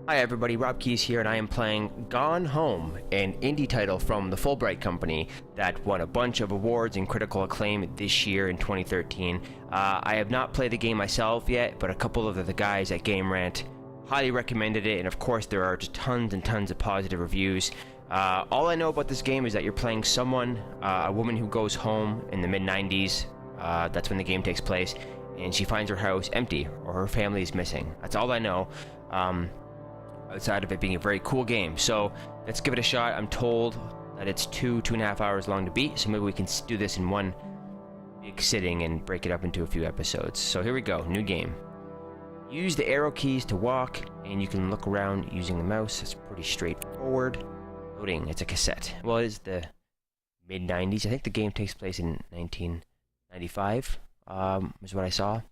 Hi everybody, Rob Keys here, and I am playing Gone Home, an indie title from the Fullbright Company that won a bunch of awards and critical acclaim this year in 2013. I have not played the game myself yet, but a couple of the guys at Game Rant highly recommended it, and of course there are just tons and tons of positive reviews. All I know about this game is that you're playing someone, a woman who goes home in the mid-90s, that's when the game takes place, and she finds her house empty, or her family is missing. That's all I know. Outside of it being a very cool game. So let's give it a shot. I'm told that it's 2.5 hours long to beat, so maybe we can do this in one big sitting and break it up into a few episodes. So here we go, new game. Use the arrow keys to walk, and you can look around using the mouse. It's pretty straightforward. Loading, it's a cassette. Well, it is the mid-90s. I think the game takes place in 1995, is what I saw.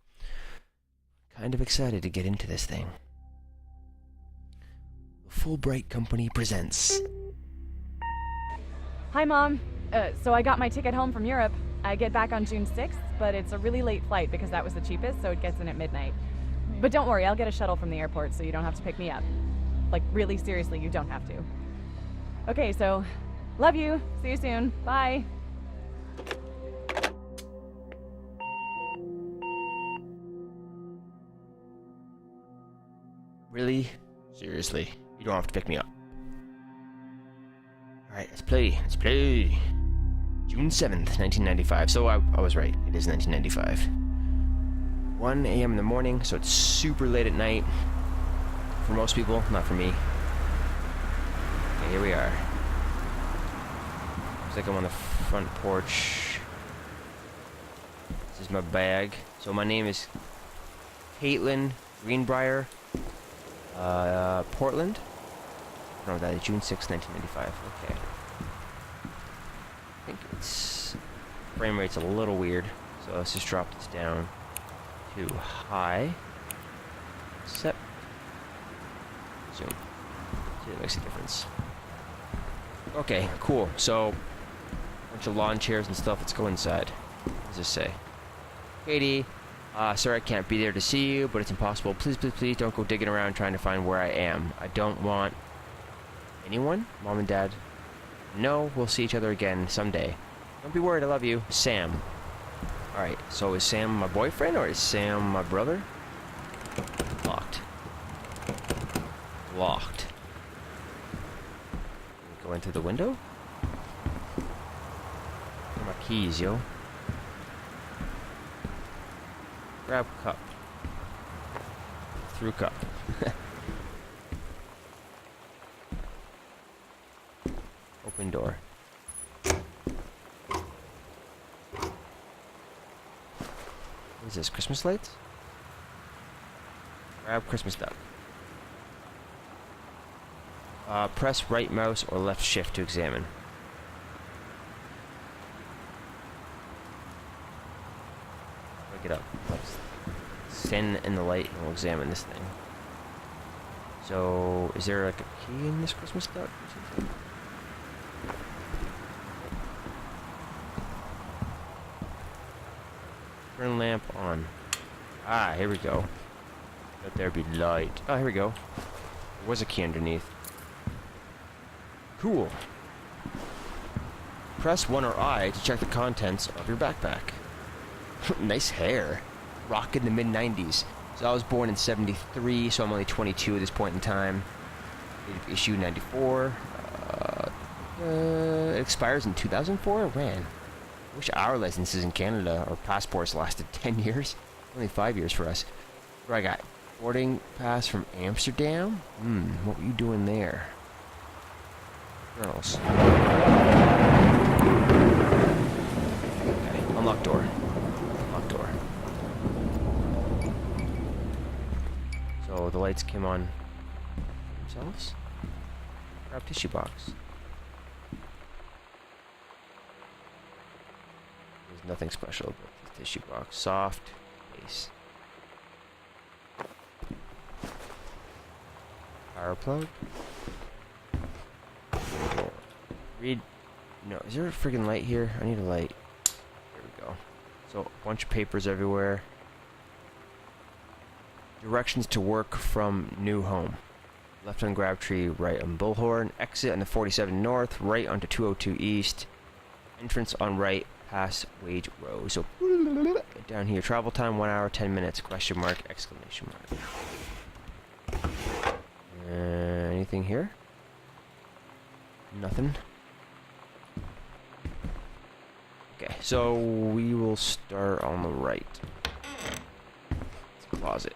Kind of excited to get into this thing. Fullbright Company presents. Hi, Mom. So I got my ticket home from Europe. I get back on June 6th, but it's a really late flight because that was the cheapest, so it gets in at midnight. But don't worry, I'll get a shuttle from the airport so you don't have to pick me up. Like, really seriously, you don't have to. Okay, so, love you. See you soon. Bye. Really? Seriously? You don't have to pick me up. Alright, let's play. Let's play. June 7th, 1995. So I was right. It is 1995. 1 a.m. in the morning, so it's super late at night. For most people, not for me. Okay, here we are. Looks like I'm on the front porch. This is my bag. So my name is Caitlin Greenbrier. Portland? No, that is June 6th, 1995. Okay. I think it's... frame rate's a little weird, so let's just drop this down to high. Set. Zoom. See if it makes a difference. Okay, cool. So, a bunch of lawn chairs and stuff. Let's go inside. What does this say? Katie, sir, I can't be there to see you, but it's impossible. Please, please, please don't go digging around trying to find where I am. I don't want anyone? Mom and Dad? No, we'll see each other again someday. Don't be worried, I love you. Sam. Alright, so is Sam my boyfriend or is Sam my brother? Locked. Locked. Go in through the window? Where are my keys, yo? Grab cup. Through cup. Open door. What is this, Christmas lights? Grab Christmas duck. Press right mouse or left shift to examine. Wake it up. Let's send in the light and we'll examine this thing. So, is there like a key in this Christmas duck or something? Turn lamp on. Ah, here we go. Let there be light. Oh, here we go. There was a key underneath. Cool. Press 1 or I to check the contents of your backpack. Nice hair. Rockin' the mid-90s. So I was born in 73, so I'm only 22 at this point in time. Issue 94. It expires in 2004? Man. I wish our licenses in Canada or passports lasted 10 years. Only 5 years for us. What I got? Boarding pass from Amsterdam? What were you doing there? Journals. Okay, unlock door. Unlock door. So the lights came on themselves. Grab tissue box. There's nothing special about the tissue box. Soft base. Power plug. Read. No, is there a friggin' light here? I need a light. There we go. So, a bunch of papers everywhere. Directions to work from new home. Left on Crabtree, right on Bullhorn. Exit on the 47 North, right onto 202 East. Entrance on right, past Wage Row. So, get down here. Travel time, 1 hour, 10 minutes, question mark, exclamation mark. Anything here? Nothing. Okay, so we will start on the right. It's a closet.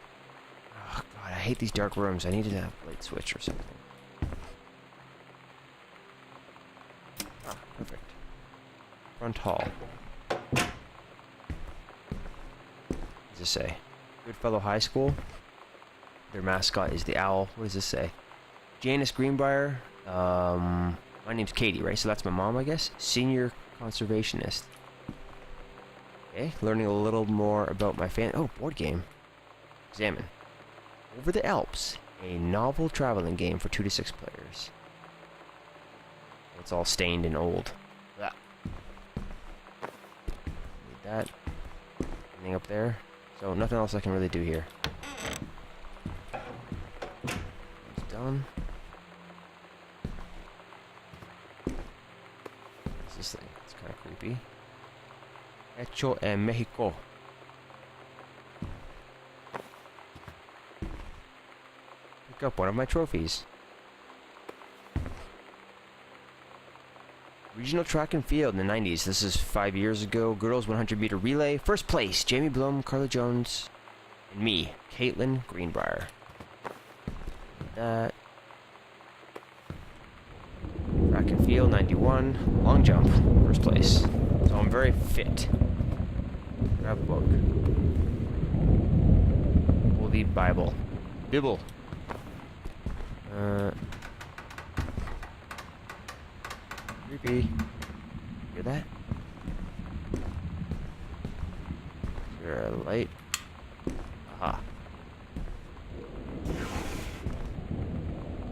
Oh god, I hate these dark rooms. I need to have a light switch or something. Ah, perfect. Front hall. What does this say? Goodfellow High School. Their mascot is the owl. What does this say? Janice Greenbrier. My name's Katie, right? So that's my mom, I guess. Senior conservationist. Okay, learning a little more about my Oh, board game. Examine. Over the Alps, a novel traveling game for 2 to 6 players. It's all stained and old. Blah. Need that. Anything up there? So nothing else I can really do here. It's done. What's this thing? It's kind of creepy. Hecho en Mexico. Pick up one of my trophies. Regional track and field in the 90s. This is 5 years ago. Girls 100-meter relay. First place, Jamie Blum, Carla Jones, and me, Caitlin Greenbrier. That. Track and field, 91. Long jump, first place. So I'm very fit. Grab a book. Holy Bible. Bible. Creepy. Hear that? Is there a light? Aha.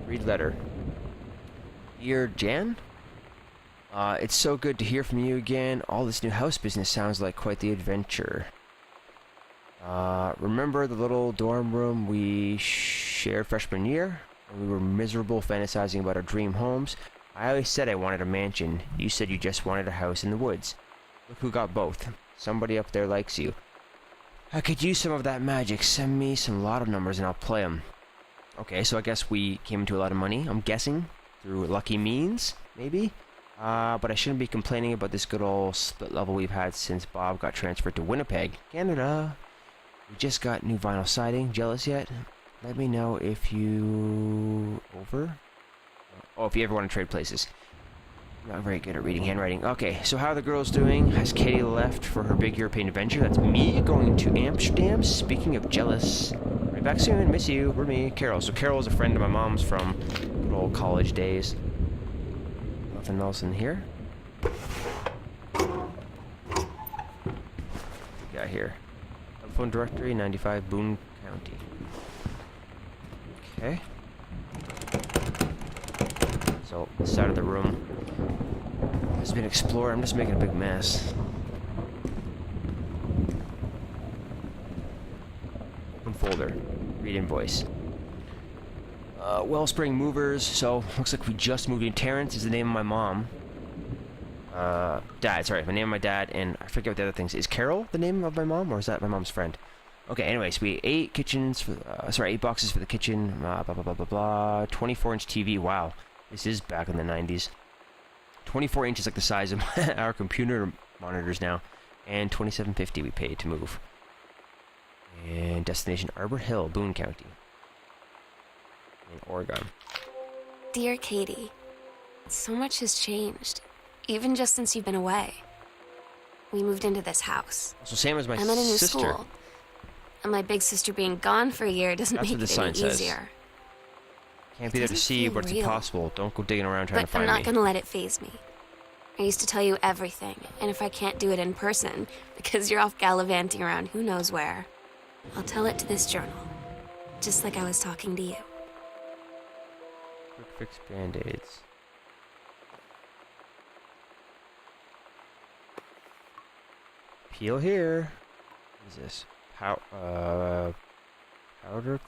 Read letter. Dear Jan? It's so good to hear from you again. All this new house business sounds like quite the adventure. Remember the little dorm room we shared freshman year? When we were miserable fantasizing about our dream homes? I always said I wanted a mansion. You said you just wanted a house in the woods. Look who got both. Somebody up there likes you. I could use some of that magic. Send me some lotto numbers and I'll play them. Okay, so I guess we came into a lot of money, I'm guessing. Through lucky means, maybe? But I shouldn't be complaining about this good old split level we've had since Bob got transferred to Winnipeg, Canada. We just got new vinyl siding. Jealous yet? Let me know if you... Over? Oh, if you ever want to trade places. I'm not very good at reading handwriting. Okay, so how are the girls doing? Has Katie left for her big European adventure? That's me going to Amsterdam. Speaking of jealous. Right back soon. Miss you. We're me. Carol. So Carol is a friend of my mom's from good old college days. Nothing else in here. What we got here? Telephone directory, 95 Boone County. Okay. So, this side of the room has been explored. I'm just making a big mess. Open folder. Read invoice. Wellspring Movers. So, looks like we just moved in. Terrence is the name of my mom. Dad, sorry. My name of my dad, and I forget what the other things. Is Carol the name of my mom, or is that my mom's friend? Okay, anyways, we 8 kitchens for, 8 boxes for the kitchen, blah, blah, blah, blah, blah, 24-inch TV, wow. This is back in the 90s. 24 inches like the size of our computer monitors now. And $27.50 we paid to move. And destination Arbor Hill, Boone County. In Oregon. Dear Katie, so much has changed, even just since you've been away. We moved into this house. So same as my I'm at a new sister. school. And my big sister being gone for a year doesn't That's make what the it sign any says. easier. Can't be there to doesn't see, feel but it's real. impossible. Don't go digging around trying to But find I'm me. not gonna let it faze me. I used to tell you everything, and if I can't do it in person, because you're off gallivanting around who knows where, I'll tell it to this journal. Just like I was talking to you. Quick fix band-aids. Peel here. What is this? Powder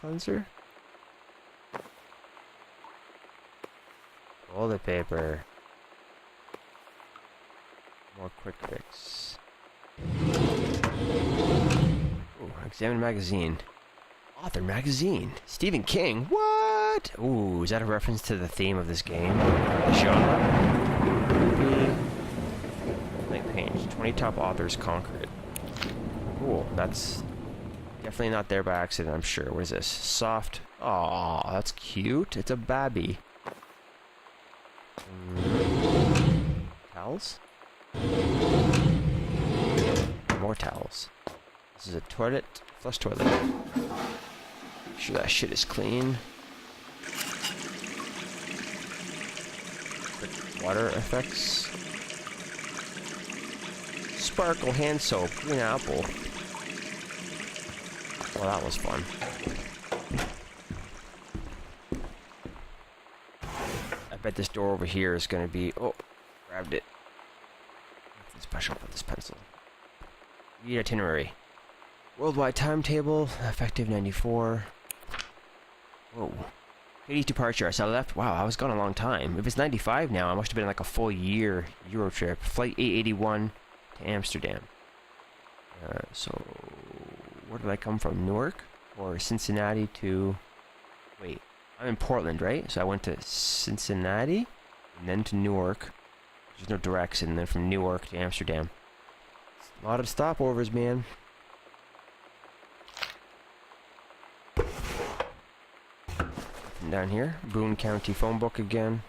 cleanser? Toilet paper. More quick fix. Ooh, examine magazine. Author magazine. Stephen King. What? Ooh, is that a reference to the theme of this game? The genre? Blank page. 20 top authors conquered. Cool. That's definitely not there by accident, I'm sure. What is this? Soft. Aw, that's cute. It's a babby. Towels? More towels. This is a toilet. Flush toilet. Make sure that shit is clean. Quick water effects. Sparkle hand soap. Green apple. Well, that was fun. I bet this door over here is going to be... Oh, grabbed it. Nothing special about this pencil. Read itinerary. Worldwide timetable. Effective 94. Whoa. Katie's departure. So I left... Wow, I was gone a long time. If it's 95 now, I must have been like a full year Euro trip. Flight 881 to Amsterdam. So... Where did I come from? Newark? Or Cincinnati to... Wait. I'm in Portland, right? So I went to Cincinnati, and then to Newark. There's no directs, and then from Newark to Amsterdam. A lot of stopovers, man. Nothing down here. Boone County phone book again.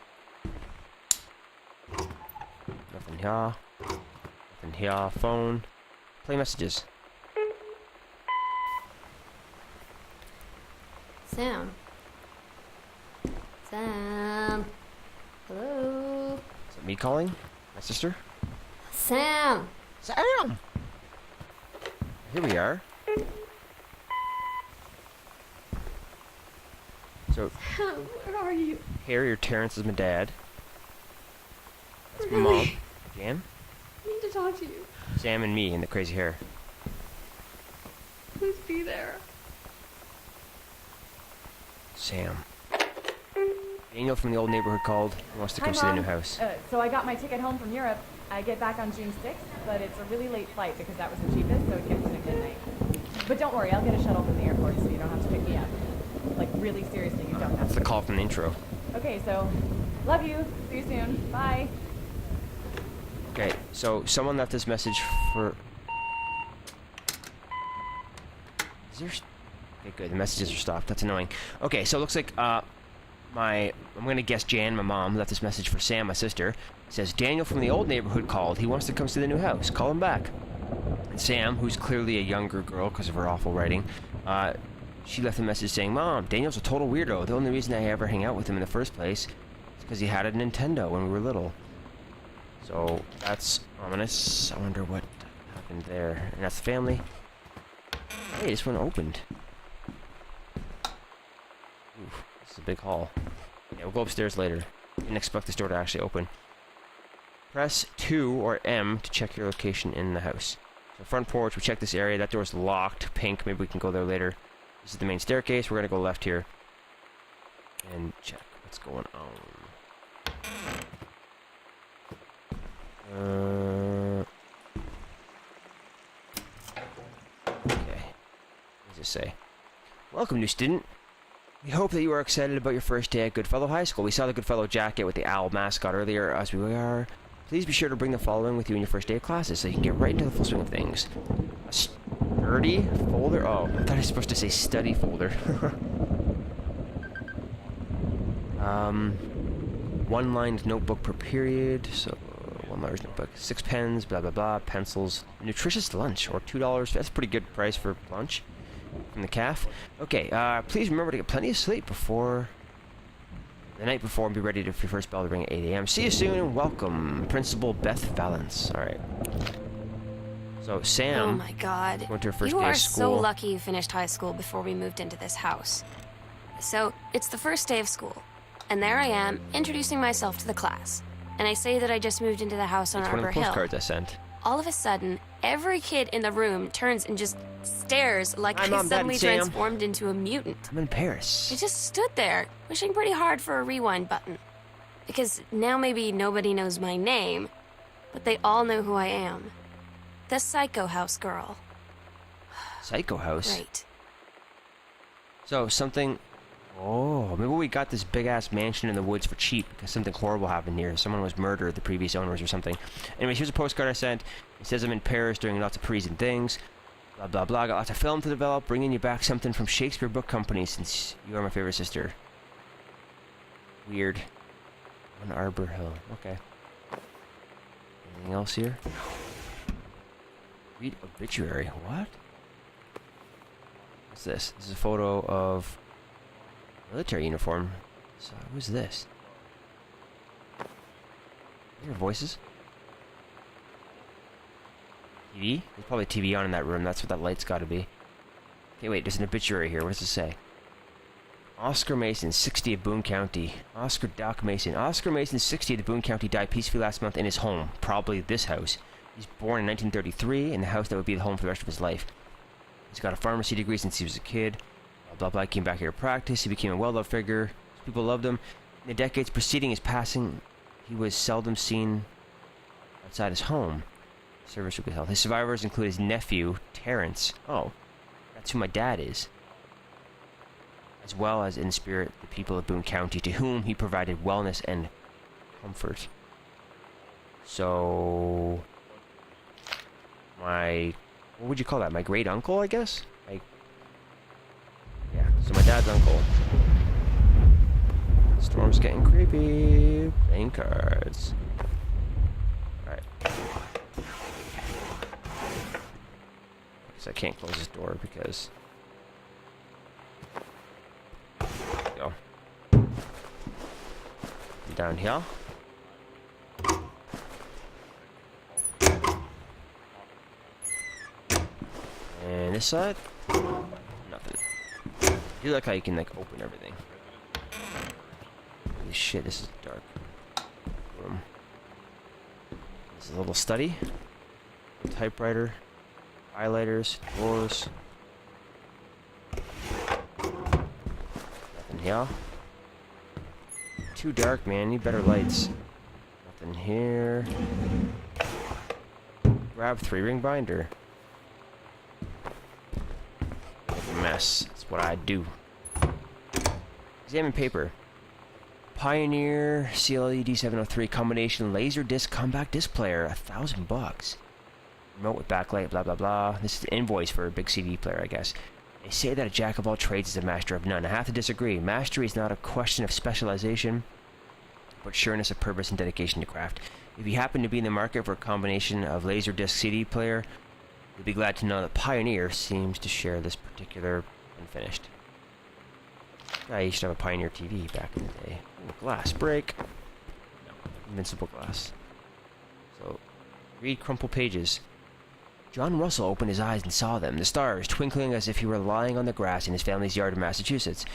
Nothing here. Nothing here. Phone. Play messages. Sam. Sam. Hello. Is it me calling? My sister? Sam. Sam! Here we are. So, Sam, where are you? Harry, Terrence is my dad. That's my mom. Jan. I need to talk to you. Sam and me in the crazy hair. Please be there. Sam. Daniel from the old neighborhood called. He wants to come Hi, see the Mom. new house. So I got my ticket home from Europe. I get back on June 6th, but it's a really late flight because that was the cheapest, so it gets in at midnight. But don't worry, I'll get a shuttle from the airport so you don't have to pick me up. Like, really seriously, you don't have That's to. the call from the intro. Okay, so, love you. See you soon. Bye. Okay, so someone left this message for... Is there... Okay, good. The messages are stopped. That's annoying. Okay, so it looks like, I'm gonna guess Jan, my mom, left this message for Sam, my sister. It says, Daniel from the old neighborhood called. He wants to come see the new house. Call him back. And Sam, who's clearly a younger girl because of her awful writing, she left a message saying, Mom, Daniel's a total weirdo. The only reason I ever hang out with him in the first place is because he had a Nintendo when we were little. So, that's ominous. I wonder what happened there. And that's the family. Hey, this one opened. Oof, this is a big hall. Yeah, we'll go upstairs later. Didn't expect this door to actually open. Press 2 or M to check your location in the house. So front porch, we check this area. That door's locked. Pink, maybe we can go there later. This is the main staircase. We're gonna go left here. And check what's going on. Okay. What does it say? Welcome, new student. We hope that you are excited about your first day at Goodfellow High School. We saw the Goodfellow jacket with the owl mascot earlier, as we are. Please be sure to bring the following with you in your first day of classes so you can get right into the full swing of things. A sturdy folder? Oh, I thought I was supposed to say study folder. One-lined notebook per period, so one-liner's notebook. 6 pens, blah, blah, blah, pencils. Nutritious lunch, or $2. That's a pretty good price for lunch from the calf. Okay, please remember to get plenty of sleep before... the night before, and be ready for your first bell to ring at 8 a.m. See you soon, and welcome, Principal Beth Valance. Alright. So, Sam... Oh my god. Went to her first you day are of school. so lucky you finished high school before we moved into this house. So, it's the first day of school. And there I am, introducing myself to the class. And I say that I just moved into the house on It's one Arbor of the Hill. postcards I sent. All of a sudden, every kid in the room turns and just stares like Hi, I Mom, Dad, suddenly and Sam. transformed into a mutant. I'm in Paris. I just stood there, wishing pretty hard for a rewind button. Because now maybe nobody knows my name, but they all know who I am. The Psycho House girl. Psycho House? Right. So, something... Oh, maybe we got this big-ass mansion in the woods for cheap because something horrible happened here. Someone was murdered, the previous owners or something. Anyways, here's a postcard I sent. It says I'm in Paris doing lots of Parisian things. Blah, blah, blah. Got lots of film to develop. Bringing you back something from Shakespeare Book Company since you are my favorite sister. Weird. On Arbor Hill. Okay. Anything else here? Read obituary. What? What's this? This is a photo of military uniform. So who's this? Hear voices? TV? There's probably a TV on in that room. That's what that light's got to be. Okay, wait. There's an obituary here. What does it say? Oscar Mason, 60 of Boone County. Oscar Doc Mason. Oscar Mason, 60 of the Boone County, died peacefully last month in his home. Probably this house. He's born in 1933 in the house that would be the home for the rest of his life. He's got a pharmacy degree since he was a kid. Blah, blah, blah. He came back here to practice. He became a well-loved figure. People loved him. In the decades preceding his passing, he was seldom seen outside his home. Service would be held. His survivors include his nephew, Terrence. Oh, that's who my dad is. As well as, in spirit, the people of Boone County, to whom he provided wellness and comfort. So... what would you call that? My great uncle, I guess? Yeah, so my dad's uncle. Storm's getting creepy. Playing cards. Alright. I can't close this door because... There we go. Down here. And this side? Nothing. I do like how you can, like, open everything. Holy shit, this is dark. Room. This is a little study. A typewriter. Highlighters. Drawers. Nothing here. Too dark, man. Need better lights. Nothing here. Grab 3-ring binder. Mess. That's what I do. Examine paper. Pioneer CLED 703 combination laser disc compact disc player. $1,000. Remote with backlight. Blah blah blah. This is the invoice for a big CD player, I guess. They say that a jack of all trades is a master of none. I have to disagree. Mastery is not a question of specialization, but sureness of purpose and dedication to craft. If you happen to be in the market for a combination of laser disc CD player, you'll be glad to know that Pioneer seems to share this particular unfinished. I used to have a Pioneer TV back in the day. Ooh, glass break. No, invincible glass. So, read crumpled pages. John Russell opened his eyes and saw them, the stars twinkling as if he were lying on the grass in his family's yard in Massachusetts.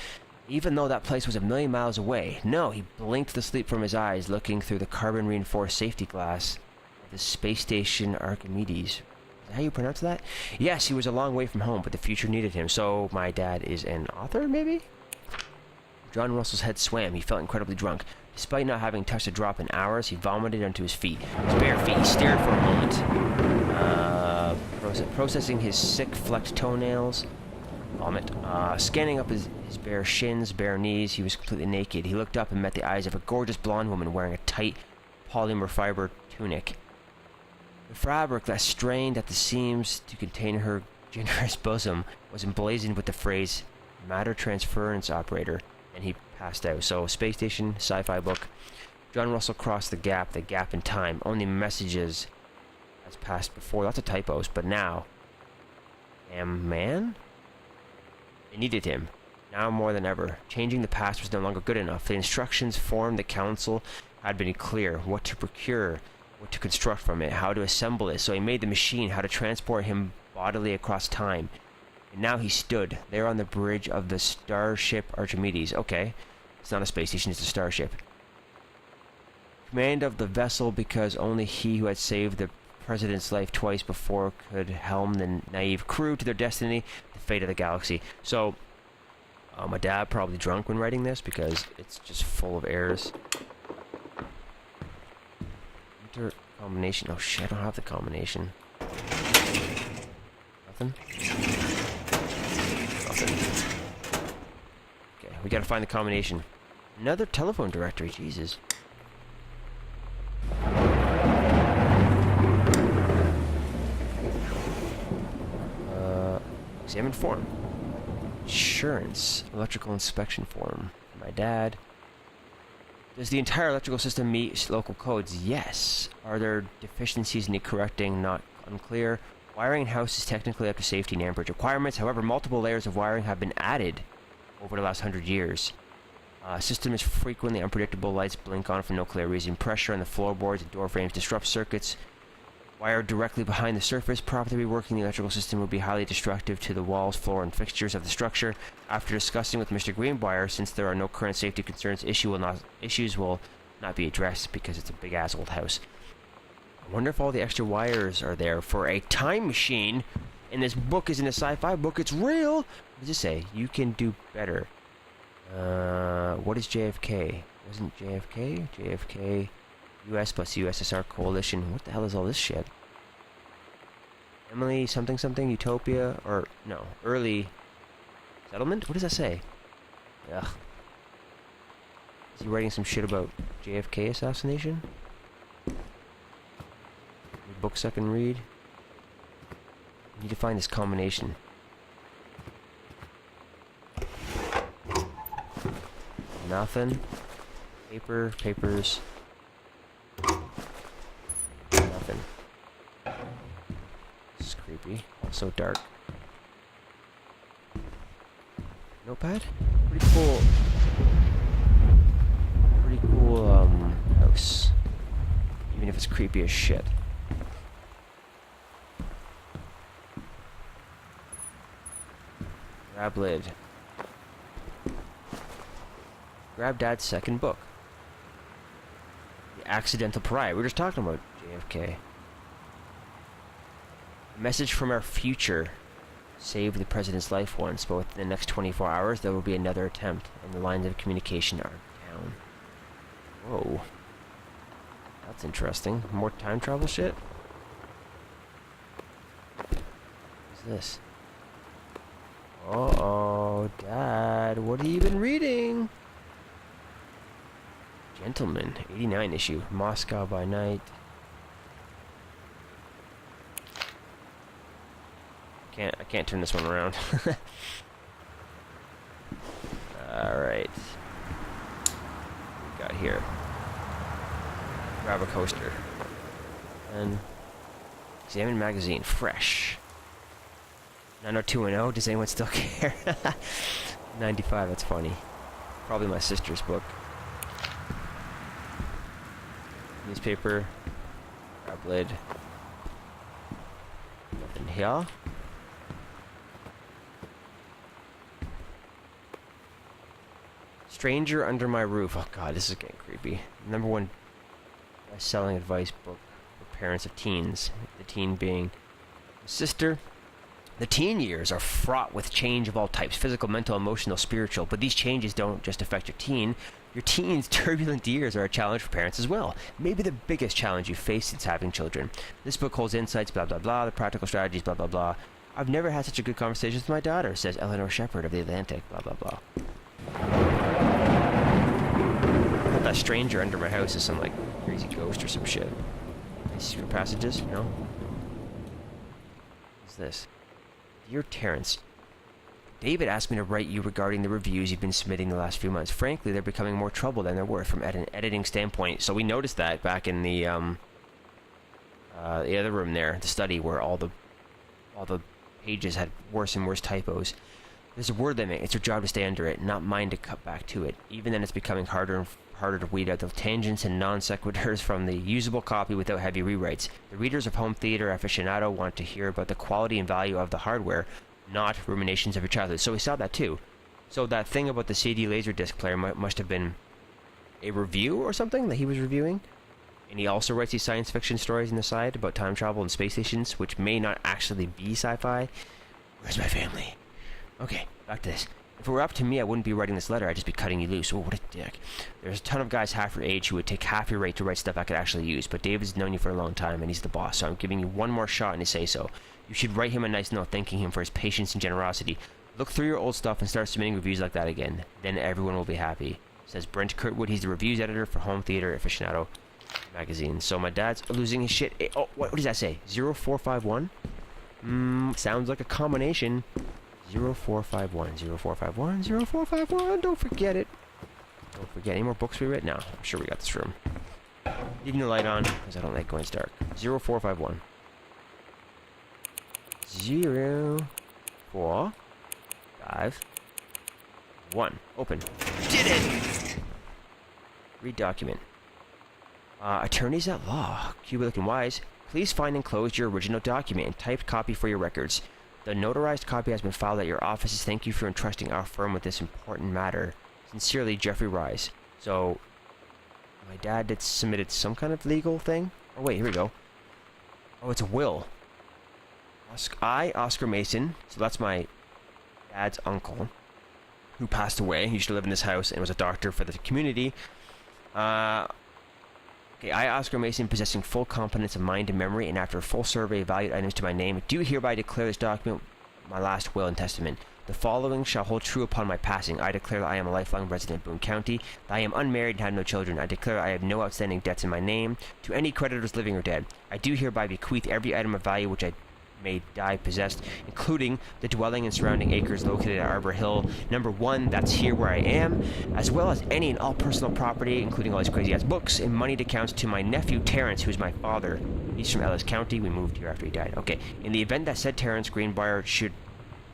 Even though that place was a million miles away. No, he blinked the sleep from his eyes, looking through the carbon-reinforced safety glass of the space station Archimedes. How you pronounce that? Yes, he was a long way from home, but the future needed him. So my dad is an author, maybe? John Russell's head swam. He felt incredibly drunk. Despite not having touched a drop in hours, he vomited onto his feet. His bare feet. He stared for a moment. Processing his sick, flecked toenails. Vomit. Scanning up his bare shins, bare knees. He was completely naked. He looked up and met the eyes of a gorgeous blonde woman wearing a tight polymer fiber tunic. The fabric that strained at the seams to contain her generous bosom was emblazoned with the phrase, matter transference operator, and he passed out. So, space station, sci-fi book. John Russell crossed the gap in time. Only messages as passed before. Lots of typos, but now... man? They needed him. Now more than ever. Changing the past was no longer good enough. The instructions formed the council had been clear. What to procure, what to construct from it, how to assemble it. So he made the machine, how to transport him bodily across time. And now he stood there on the bridge of the starship Archimedes. Okay, it's not a space station, it's a starship. Command of the vessel, because only he who had saved the president's life twice before could helm the naive crew to their destiny, the fate of the galaxy. So, my dad probably drunk when writing this because it's just full of errors. Enter combination. Oh shit, I don't have the combination. Nothing? Nothing. Okay, we gotta find the combination. Another telephone directory, Jesus. Examine form. Insurance. Electrical inspection form. My dad. Does the entire electrical system meet local codes? Yes. Are there deficiencies need correcting? Not unclear. Wiring in house is technically up to safety and amperage requirements. However, multiple layers of wiring have been added over the last 100 years. System is frequently unpredictable. Lights blink on for no clear reason. Pressure on the floorboards and door frames disrupts circuits. Wired directly behind the surface. Properly working the electrical system would be highly destructive to the walls, floor, and fixtures of the structure. After discussing with Mr. Greenbrier, since there are no current safety concerns, issues will not be addressed because it's a big-ass old house. I wonder if all the extra wires are there for a time machine. And this book isn't a sci-fi book, it's real! What does it say? You can do better. What is JFK? Wasn't JFK? JFK... US plus USSR coalition. What the hell is all this shit? Emily something something utopia or no early settlement? What does that say? Ugh. Is he writing some shit about JFK assassination? Any books I can read? I need to find this combination. Nothing. Papers. Nothing. This is creepy. Also dark. Notepad? Pretty cool. House. Even if it's creepy as shit. Grab lid. Grab Dad's second book. The Accidental Pariah. We were just talking about JFK. A message from our future. Saved the president's life once, but within the next 24 hours there will be another attempt, and the lines of communication are down. Whoa. That's interesting. More time travel shit? What's this? Uh-oh, Dad, what have you been reading? Gentleman, 89 issue. Moscow by Night. I can't turn this one around. Alright. What we got here? Grab a coaster. And Examine magazine. Fresh. 90210. Does anyone still care? 95. That's funny. Probably my sister's book. Newspaper. Grab lid. Nothing here. Stranger Under My Roof. Oh god, this is getting creepy. #1 best-selling advice book for parents of teens. The teen being a sister. The teen years are fraught with change of all types. Physical, mental, emotional, spiritual. But these changes don't just affect your teen. Your teen's turbulent years are a challenge for parents as well. Maybe the biggest challenge you face since having children. This book holds insights, blah, blah, blah, the practical strategies, blah, blah, blah. I've never had such a good conversation with my daughter, says Eleanor Shepard of The Atlantic, blah, blah, blah. I thought that stranger under my house is some, like, crazy ghost or some shit. Any secret passages? No? What's this? Dear Terrence, David asked me to write you regarding the reviews you've been submitting the last few months. Frankly, they're becoming more trouble than they're worth from an editing standpoint. So we noticed that back in the other room there, the study, where all the pages had worse and worse typos. There's a word limit. It's your job to stay under it, not mine to cut back to it. Even then, it's becoming harder and harder to weed out the tangents and non sequiturs from the usable copy without heavy rewrites. The readers of home theater aficionado want to hear about the quality and value of the hardware, not ruminations of your childhood. So we saw that too. So that thing about the CD Laserdisc player must have been a review or something that he was reviewing. And he also writes these science fiction stories on the side about time travel and space stations, which may not actually be sci-fi. Where's my family? Okay, back to this. If it were up to me, I wouldn't be writing this letter. I'd just be cutting you loose. Oh, what a dick. There's a ton of guys half your age who would take half your rate to write stuff I could actually use, but David's known you for a long time, and he's the boss, so I'm giving you one more shot and to say so. You should write him a nice note thanking him for his patience and generosity. Look through your old stuff and start submitting reviews like that again. Then everyone will be happy. Says Brent Kurtwood. He's the reviews editor for Home Theater Aficionado magazine. So my dad's losing his shit. Oh, what does that say? 0451? Sounds like a combination. 0451, 0451, 0451. Don't forget it. Don't forget. Any more books we read? No, I'm sure we got this room. Leaving the light on because I don't like going dark. 0451. 0451. Open. Did it! Read document. Attorneys at law. Cubic and Wise. Please find enclosed your original document and typed copy for your records. The notarized copy has been filed at your offices. Thank you for entrusting our firm with this important matter. Sincerely, Jeffrey Rise. So, my dad did submitted some kind of legal thing? Oh, wait, here we go. Oh, it's a will. Oscar Mason, so that's my dad's uncle, who passed away. He used to live in this house and was a doctor for the community. Okay, I, Oscar Mason, possessing full competence of mind and memory, and after a full survey of valued items to my name, do hereby declare this document my last will and testament. The following shall hold true upon my passing. I declare that I am a lifelong resident of Boone County, that I am unmarried and have no children. I declare I have no outstanding debts in my name to any creditors living or dead. I do hereby bequeath every item of value which I may die possessed, including the dwelling and surrounding acres located at Arbor Hill number 1, that's here where I am, as well as any and all personal property, including all these crazy ass books and moneyed accounts, to my nephew Terrence, who's my father. He's from Ellis County. We moved here after he died. Okay, in the event that said Terrence Greenbrier should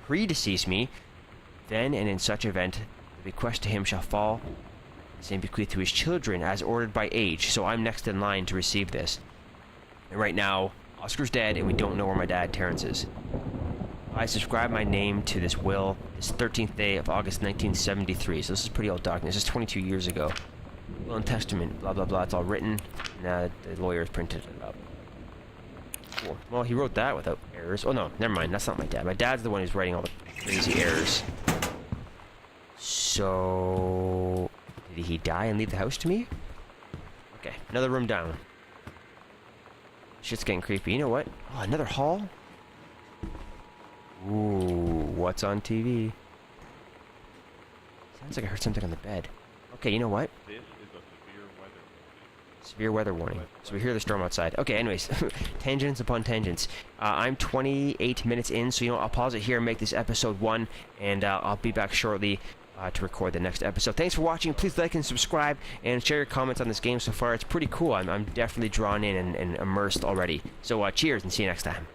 predecease me, then and in such event, the bequest to him shall fall the same bequeath to his children as ordered by age. So I'm next in line to receive this. And right now, Oscar's dead, and we don't know where my dad, Terrence, is. I subscribe my name to this will this 13th day of August 1973, so this is a pretty old document. This is 22 years ago. Will and testament, blah, blah, blah. It's all written, and the lawyers printed it up. Cool. Well, he wrote that without errors. Oh, no, never mind. That's not my dad. My dad's the one who's writing all the crazy errors. So, did he die and leave the house to me? Okay, another room down. Shit's getting creepy. You know what? Oh, another hall? Ooh, what's on TV? Sounds like I heard something on the bed. Okay, you know what? This is a severe weather warning. Severe weather warning. So we hear the storm outside. Okay, anyways. Tangents upon tangents. I'm 28 minutes in, so you know, I'll pause it here and make this episode 1, and I'll be back shortly to record the next episode. Thanks for watching. Please like and subscribe and share your comments on this game so far. It's pretty cool. I'm definitely drawn in and immersed already. So cheers and see you next time.